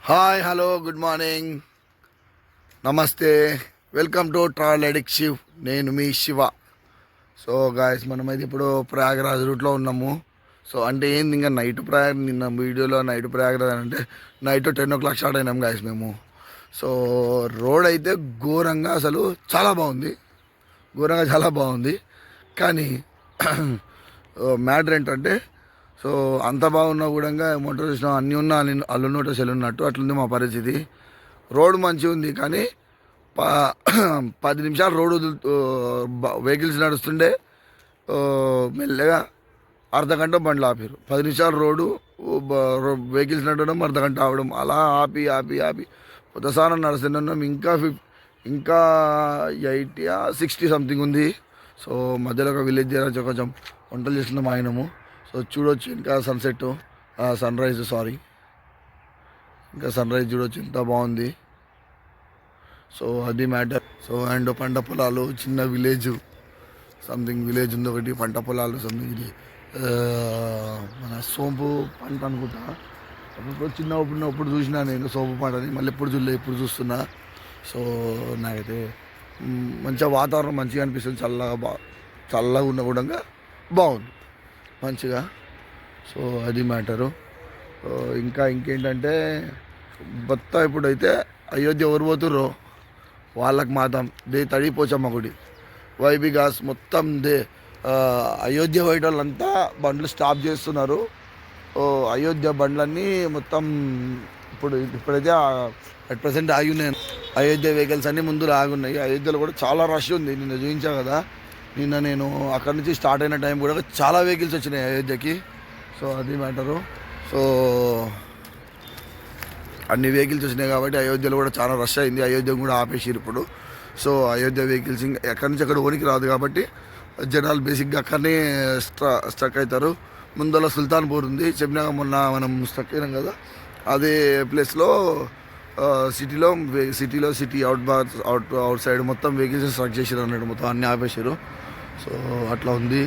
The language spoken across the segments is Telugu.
హాయ్ హలో గుడ్ మార్నింగ్ నమస్తే వెల్కమ్ టు ట్రావెల్ ఎడిక్ శివ్. నేను మీ శివ. సో గాయస్ మనమైతే ఇప్పుడు ప్రయాగరాజ్ రూట్లో ఉన్నాము. సో అంటే ఏంది ఇంకా నైట్ ప్రయాగ నిన్న వీడియోలో నైట్ ప్రయాగరాజ్ అంటే నైట్ 10 o'clock స్టార్ట్ అయినాం గాయస్ మేము. సో రోడ్ అయితే ఘోరంగా అసలు చాలా బాగుంది కానీ మ్యాటర్ ఏంటంటే సో అంత బాగున్నా కూడా ఏమంటారు చూసినా అన్నీ ఉన్నా అల్లున్నట్టు సెల్లున్నట్టు అట్లుంది మా పరిస్థితి. రోడ్ మంచిగా ఉంది కానీ 10 నిమిషాలు రోడ్డు వెహికల్స్ నడుస్తుండే మెల్లగా అర్ధగంట బండ్లు ఆపారు. 10 నిమిషాలు రోడ్డు వెహికల్స్ నడవడం అర్ధగంట ఆవడం అలా ఆపి కొత్తసారం నడుస్తున్నాం. ఇంకా 80-60 సంథింగ్ ఉంది. సో మధ్యలో ఒక విలేజ్ దగ్గర కొంచెం వంటలు చేస్తున్నాం ఆయనము. సో చూడొచ్చు ఇంకా సన్ రైజ్ చూడొచ్చు ఎంత బాగుంది. సో అది మ్యాటర్. సో అండ్ పంట పొలాలు చిన్న విలేజ్ విలేజ్ ఉంది ఒకటి, పంట పొలాలు సంథింగ్ ఇది మన సోంపు పంట అనుకుంటా. అప్పుడు చిన్నప్పుడు చూసినా నేను సోంపు పంటని, మళ్ళీ ఎప్పుడు చూడలేదు, ఇప్పుడు చూస్తున్నా. సో నాకైతే మంచిగా వాతావరణం మంచిగా అనిపిస్తుంది, చల్లగా ఉన్న కూడా బాగుంది మంచిగా. సో అది మ్యాటరు. ఇంకేంటంటే మొత్తం ఇప్పుడైతే అయోధ్య ఎవరు పోతుర్రో వాళ్ళకి మాత్రం తడిపోచమ్మ గుడి వైబీ గాస్ మొత్తం అయోధ్య పోయే వాళ్ళంతా బండ్లు స్టాప్ చేస్తున్నారు. అయోధ్య బండ్లన్నీ మొత్తం ఇప్పుడైతే అట్ ప్రజెంట్ ఆగి ఉన్నాయి. అయోధ్య వెహికల్స్ అన్నీ ముందు ఆగున్నాయి. అయోధ్యలో కూడా చాలా రష్ ఉంది. నిన్న చూపించా కదా, నిన్న నేను అక్కడ నుంచి స్టార్ట్ అయిన టైం కూడా చాలా వెహికల్స్ వచ్చినాయి అయోధ్యకి. సో అది మ్యాటరు. సో అన్ని వెహికల్స్ వచ్చినాయి కాబట్టి అయోధ్యలో కూడా చాలా రష్ అయింది. అయోధ్య కూడా ఆపేసారు ఇప్పుడు. సో అయోధ్య వెహికల్స్ ఇంకా ఎక్కడి నుంచి ఎక్కడ ఓనికి రాదు కాబట్టి జనాలు బేసిక్గా అక్కడనే స్ట్రక్ అవుతారు. ముందర సుల్తాన్పూర్ ఉంది, చెప్పినా మొన్న మనం స్ట్రక్ అయినాం కదా, అదే ప్లేస్లో సిటీ అవుట్ సైడ్ మొత్తం వెహికల్స్ స్ట్రక్ చేసారు అన్నట్టు, మొత్తం అన్నీ ఆపేసారు. సో అట్లా ఉంది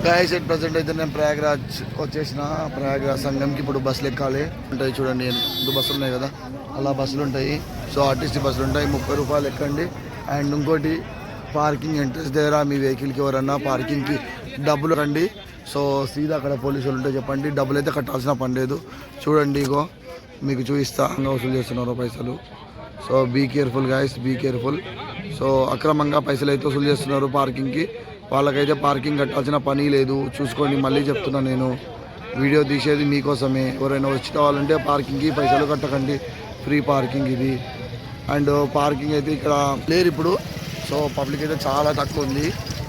గాయస్. ఎట్ ప్రజెంట్ అయితే నేను ప్రయాగరాజ్ వచ్చేసిన. ప్రయాగరాజ్ సంఘంకి ఇప్పుడు బస్సులు ఎక్కాలి. ఉంటాయి చూడండి, 2 బస్సులు ఉన్నాయి కదా, అలా బస్సులు ఉంటాయి. సో ఆర్టీసీ బస్సులు ఉంటాయి, 30 రూపాయలు ఎక్కండి. అండ్ ఇంకోటి పార్కింగ్ ఎంట్రెన్స్ దగ్గర మీ వెహికల్కి ఎవరన్నా పార్కింగ్కి డబ్బులు రండి. సో సీదా అక్కడ పోలీసులు ఉంటే చెప్పండి, డబ్బులు అయితే కట్టాల్సిన పని లేదు. చూడండి ఇగో మీకు చూపిస్తా వసూలు చేస్తున్నారు పైసలు. So be careful guys, be careful. So అక్రమంగా పైసలు అయితే వసూలు చేస్తున్నారు పార్కింగ్కి. వాళ్ళకైతే పార్కింగ్ కట్టాల్సిన పని లేదు. చూసుకోండి, మళ్ళీ చెప్తున్నా, నేను వీడియో తీసేది మీకోసమే. ఎవరైనా వచ్చి కావాలంటే పార్కింగ్కి పైసలు కట్టకండి, ఫ్రీ పార్కింగ్ ఇది. అండ్ పార్కింగ్ అయితే ఇక్కడ లేరు ఇప్పుడు. సో పబ్లిక్ అయితే చాలా తక్కువ ఉంది.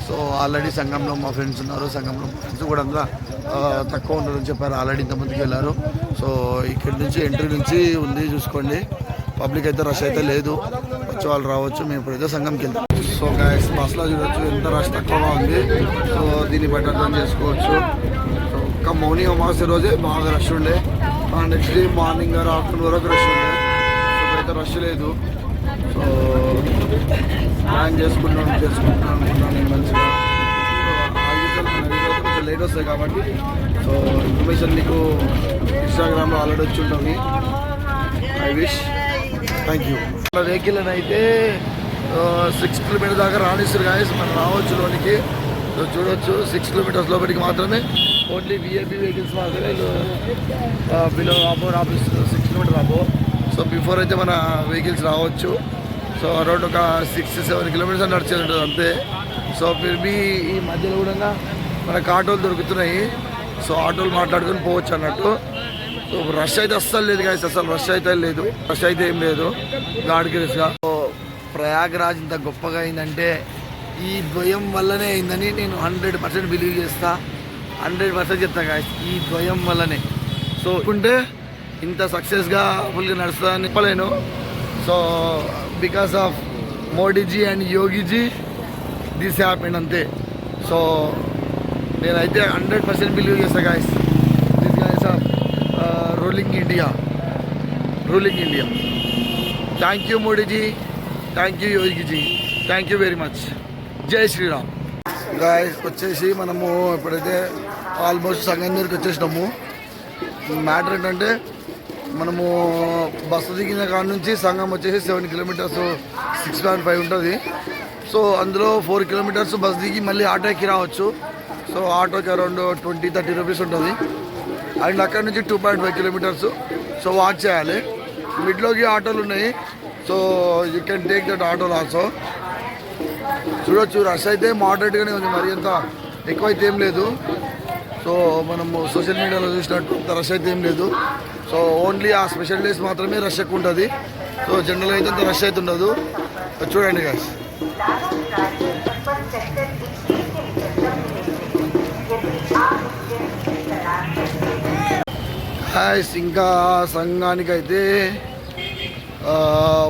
సో ఆల్రెడీ సంఘంలో మా ఫ్రెండ్స్ ఉన్నారు, సంఘంలో మా ఫ్రెండ్స్ కూడా అందులో తక్కువ ఉంటుందని చెప్పారు, ఆల్రెడీ ఇంతమందికి వెళ్ళారు. సో ఇక్కడి నుంచి ఎంట్రీ నుంచి ఉంది, చూసుకోండి. పబ్లిక్ అయితే రష్ అయితే లేదు, వచ్చే వాళ్ళు రావచ్చు. మేము ఇప్పుడైతే సంఘంకి వెళ్తాం. సో గాయస్ బస్సులో చూడవచ్చు ఎంత రష్ తక్కువగా ఉంది. సో దీన్ని బట్టి అర్థం చేసుకోవచ్చు. సో ఒక్క మౌని అమావాస్య రోజే బాగా రష్ ఉండే, నెక్స్ట్ డే మార్నింగ్ ఆఫ్టర్నూన్ వరకు రష్ ఉండే. సో ఇప్పుడైతే రష్ లేదు. సో ప్లాన్ చేసుకుంటున్నాను నేను మంచిగా. కొంచెం లేట్ వస్తాయి కాబట్టి సో ఇన్ఫర్మేషన్ మీకు ఇన్స్టాగ్రామ్లో ఆల్రెడీ వచ్చి ఉంటుంది. I wish thank you. Vehicle అయితే 6 kilometers దాకా రానిస్తారు గాయస్, మనం రావచ్చు లోనికి. సో చూడవచ్చు 6 kilometers లోపలికి మాత్రమే ఓన్లీ విఐపి వెహికల్స్ మాత్రమే బిలో అబోవ్ ఆపిస్తారు, 6 kilometers అబోవ్. సో బిఫోర్ అయితే మన వెహికల్స్ రావచ్చు. సో అరౌండ్ ఒక 6-7 kilometers అని నడిచేది ఉంటుంది అంతే. సో మీ ఈ మధ్యలో కూడా మనకు ఆటోలు దొరుకుతున్నాయి. సో ఆటోలు మాట్లాడుకొని పోవచ్చు అన్నట్టు. సో రష్ అయితే అస్సలు లేదు గాయస్, అసలు రష్ అయితే ఏం లేదు గాడికి రిస్గా. సో ప్రయాగరాజ్ ఇంత గొప్పగా అయిందంటే ఈ ద్వయం వల్లనే అయిందని నేను 100% బిలీవ్ చేస్తా, 100% చెప్తా గాయస్, ఈ ద్వయం వల్లనే. సో ఉంటే ఇంత సక్సెస్గా ఫుల్గా నడుస్తుందని చెప్పలేను. So because of Modiji and Yogiji this happened అంతే. సో నేనైతే 100% బిలీవ్ చేస్తా guys, this guys of ruling India. Thank you Modiji, thank you Yogiji, thank you very much. జై శ్రీరామ్. గాయస్ వచ్చేసి మనము ఇప్పుడైతే ఆల్మోస్ట్ సంగం దగ్గరికి వచ్చేసినాము. మ్యాటర్ ఏంటంటే మనము బస్సు దిగిన కాడ నుంచి సంగం వచ్చేసి 7 కిలోమీటర్స్ 6.5 ఉంటుంది. సో అందులో 4 కిలోమీటర్స్ బస్ దిగి మళ్ళీ ఆటోకి రావచ్చు. సో ఆటోకి అరౌండ్ 20-30 రూపీస్ ఉంటుంది. అండ్ అక్కడ నుంచి 2.5 కిలోమీటర్స్ సో వాక్ చేయాలి. మిడ్లోకి ఆటోలు ఉన్నాయి. So you can take that ఆటోలు ఆల్సో. చూడొచ్చు, రష్ అయితే మోడరేట్గానే ఉంది, మరి అంత ఎక్కువైతే ఏం లేదు. సో మనము సోషల్ మీడియాలో చూసినట్టు అంత రష్ అయితే ఏం లేదు. సో ఓన్లీ ఆ స్పెషల్ డేస్ మాత్రమే రష్ ఎక్కువ ఉంటుంది. సో జనరల్గా అయితే అంత రష్ అయితే ఉండదు. చూడండి గాయ్స్. ఇంకా సంఘానికి అయితే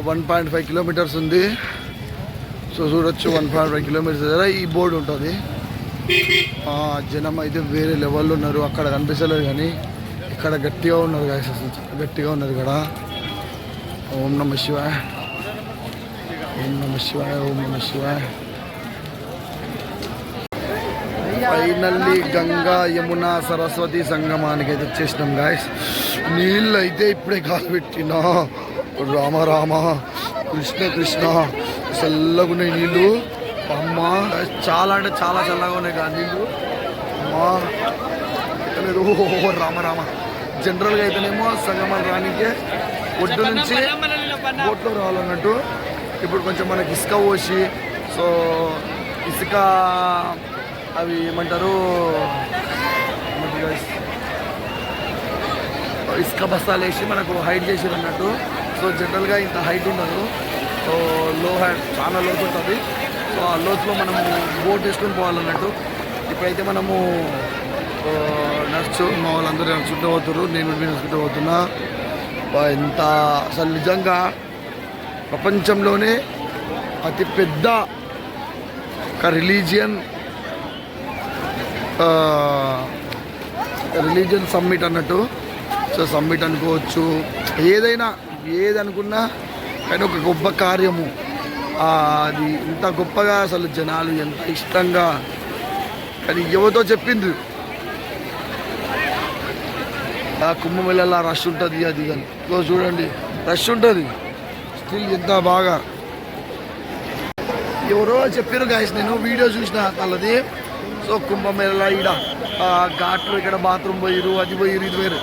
1.5 కిలోమీటర్స్ ఉంది. సో చూడొచ్చు 1.5 కిలోమీటర్స్ దగ్గర ఈ బోర్డు ఉంటుంది. జనం అయితే వేరే లెవెల్లో ఉన్నారు. అక్కడ కనిపిస్తలేదు కానీ ఇక్కడ గట్టిగా ఉన్నారు గాయస్, అసలు చాలా గట్టిగా ఉన్నారు ఇక్కడ. ఓం నమ శివాయ, ఓం నమ శివాయ, ఓం నమ శివాయ. ఫైనల్లీ గంగా యమున సరస్వతి సంగమానికి అయితే వచ్చేసినాం గాయస్. నీళ్ళు అయితే ఇప్పుడే కాలు పెట్టినా. రామ రామ కృష్ణ కృష్ణ, చల్లగున్నాయి నీళ్ళు. అమ్మ చాలా అంటే చాలా చల్లగా ఉన్నాయి కదా నీళ్ళు. అమ్మా లేదు. ఓ రామ రామ. జనరల్గా అయితేనేమో సంగమం రానికే ఒడ్డు నుంచి బోట్లో రావాలన్నట్టు. ఇప్పుడు కొంచెం మనకి ఇసుక పోసి, సో ఇసుక అవి ఏమంటారు, ఇసుక బస్తాలు వేసి మనకు హైట్ చేసారు అన్నట్టు. సో జనరల్గా ఇంత హైట్ ఉండదు. సో లో హైట్ చాలా లోతు ఉంటుంది. సో ఆ లోతులో మనము బోట్ వేసుకొని పోవాలన్నట్టు. ఇప్పుడైతే మనము నడుచు, మా వాళ్ళందరూ నడుచుకుంటూ పోతున్నారు, నేను నడుచుకుంటూ పోతున్నా. ఎంత అసలు నిజంగా ప్రపంచంలోనే అతిపెద్ద ఒక రిలీజియన్ సమ్మిట్ అన్నట్టు. సో సమ్మిట్ అనుకోవచ్చు, ఏదైనా ఏది అనుకున్నా కానీ ఒక గొప్ప కార్యము. అది ఇంత గొప్పగా అసలు జనాలు ఎంత ఇష్టంగా, కానీ ఎవరితో చెప్పింది ఆ కుంభమేళలో రష్ ఉంటుంది అది కానీ. సో చూడండి రష్ ఉంటుంది స్టిల్ ఎంత బాగా. ఎవరో చెప్పారు గాయస్, నేను వీడియో చూసిన వాళ్ళది. సో కుంభమేళ ఈడ ఘాట్లు ఇక్కడ బాత్రూమ్ పోయిరు, అది పోయిరు, ఇది పోయిరు.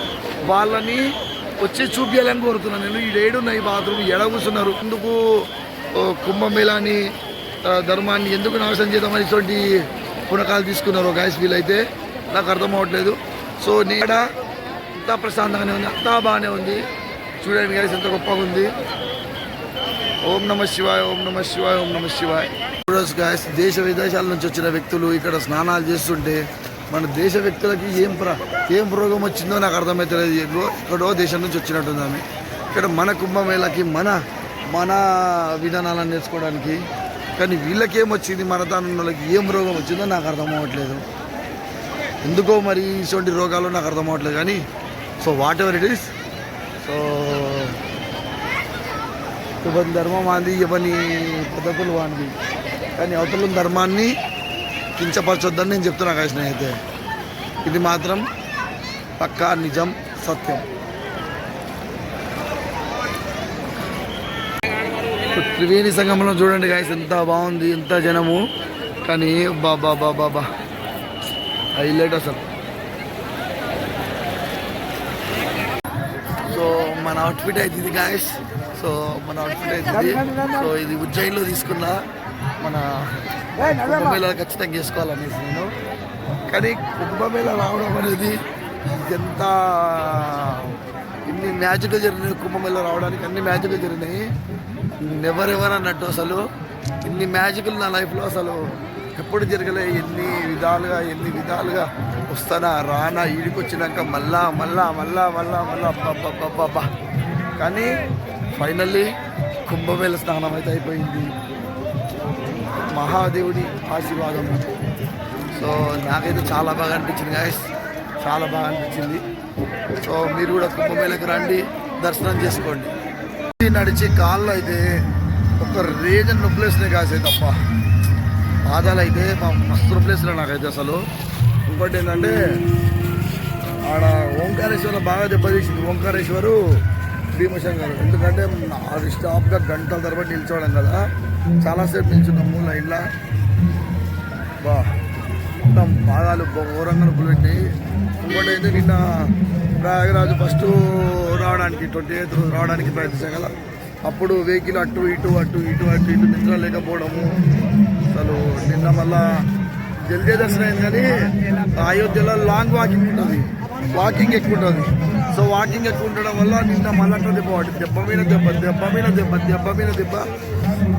వాళ్ళని వచ్చి చూపించాలని కోరుతున్నాను నేను. ఈ ఏడున్నాయి బాత్రూమ్, ఎడ కూర్చున్నారు. ఎందుకు కుంభమేళాని ధర్మాన్ని ఎందుకు నాశనం చేద్దామని ఇటువంటి పునకాలు తీసుకున్నారు గాయస్ వీళ్ళైతే, నాకు అర్థం అవ్వట్లేదు. సో నేడ అంతా ప్రశాంతంగానే ఉంది, అంతా బాగానే ఉంది. చూడండి గాయస్ ఎంత గొప్పగా ఉంది. ఓం నమ శివాయ, ఓం నమ శివాయ, ఓం నమ శివాయ. చూడొచ్చు గాయస్, దేశ విదేశాల నుంచి వచ్చిన వ్యక్తులు ఇక్కడ స్నానాలు చేస్తుంటే మన దేశ వ్యక్తులకి ఏం రోగం వచ్చిందో నాకు అర్థమవుతలేదు. ఎక్కడో దేశం నుంచి వచ్చినట్టుంది ఆమె. ఇక్కడ మన కుంభమేళకి మన విధానాలను నేర్చుకోవడానికి. కానీ వీళ్ళకేమొచ్చింది, మన వాళ్ళకి ఏం రోగం వచ్చిందో నాకు అర్థం అవ్వట్లేదు. ఎందుకో మరి ఇటువంటి రోగాలు నాకు అర్థం అవ్వట్లేదు. కానీ so what ever it is, so ఇవన్నీ ధర్మం అంది, ఇవన్నీ పద్ధతులు వాంది. కానీ అవతల ధర్మాన్ని కించపరచొద్దని నేను చెప్తున్నా కదా స్నేహితే. ఇది మాత్రం పక్కా నిజం, సత్యం. త్రివేణి సంగమంలో చూడండి గాయస్ ఎంత బాగుంది, ఎంత జనము. కానీ బాబా బాబా బాబా హైలైట్ అసలు. సో మన అవుట్ఫిట్ అవుతుంది గాయస్. సో మన అవుట్ఫిట్ అవుతుంది. సో ఇది ఉజ్జయిన్లో తీసుకున్న మన కుంభమేళ ఖచ్చితంగా చేసుకోవాలనేసి నేను. కానీ కుంభమేళ రావడం అనేది ఎంత ఇన్ని మ్యాజిక్గా జరిగినాయి. కుంభమేళ రావడానికి అన్ని మ్యాజిక్గా జరిగినాయి. ఎవరెవరు అన్నట్టు అసలు ఇన్ని మ్యాజిక్లు నా లైఫ్లో అసలు ఎప్పుడు జరగలే. ఎన్ని విధాలుగా వస్తానా రానా ఈడికి వచ్చినాక మళ్ళా అబ్బా. కానీ ఫైనల్లీ కుంభమేళ స్నానం అయితే అయిపోయింది, మహాదేవుడి ఆశీర్వాదం. సో నాకైతే చాలా బాగా అనిపించింది గాయస్, చాలా బాగా అనిపించింది. సో మీరు కూడా కుంభమేళకు రండి, దర్శనం చేసుకోండి. నడిచే కాళ్ళు అయితే ఒక రేజన్ నొప్పులేసినాయి కాసే తప్ప, పాదాలు అయితే మస్తు నొప్పులేసినాయి నాకైతే అసలు. ఇంకోటి ఏంటంటే ఆడ ఓంకారేశ్వర బాగా దెబ్బతీసింది. ఓంకారేశ్వరు భీమశం గారు. ఎందుకంటే అది స్టాప్గా గంటల తరబడి నిల్చోవడం కదా, చాలాసేపు నిల్చున్నాము లైన్లో. బా మొత్తం పాదాలు ఘోరంగా నొప్పులు పెట్టినాయి. ఇంకోటి అయితే నిన్న ప్రయాగరాజు ఫస్ట్ రావడానికి 28th రోజు రావడానికి ప్రయత్నించాం కదా, అప్పుడు వెహికల్ అటు ఇటు నిద్ర లేకపోవడము. అసలు నిన్న మళ్ళా జల్దీ దర్శనం అయింది, కానీ అయోధ్యలో లాంగ్ వాకింగ్ ఉంటుంది, వాకింగ్ ఎక్కువ ఉంటుంది. సో వాకింగ్ ఎక్కువ ఉండడం వల్ల నిన్న మళ్ళా దెబ్బ మీద దెబ్బ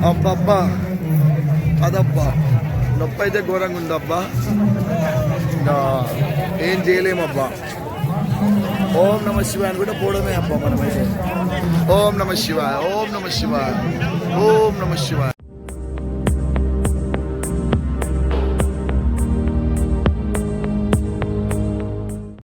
అబ్బబ్బా అదబ్బా నొప్పి అయితే ఘోరంగా ఉందబ్బా. ఇంకా ఏం చేయలేమబ్బా. ఓం నమ శివాయ అని కూడా పోవడమే అబ్బా మనమైతే. ఓం నమ శివాయ, ఓం నమ శివాయ, ఓం నమ శివాయ.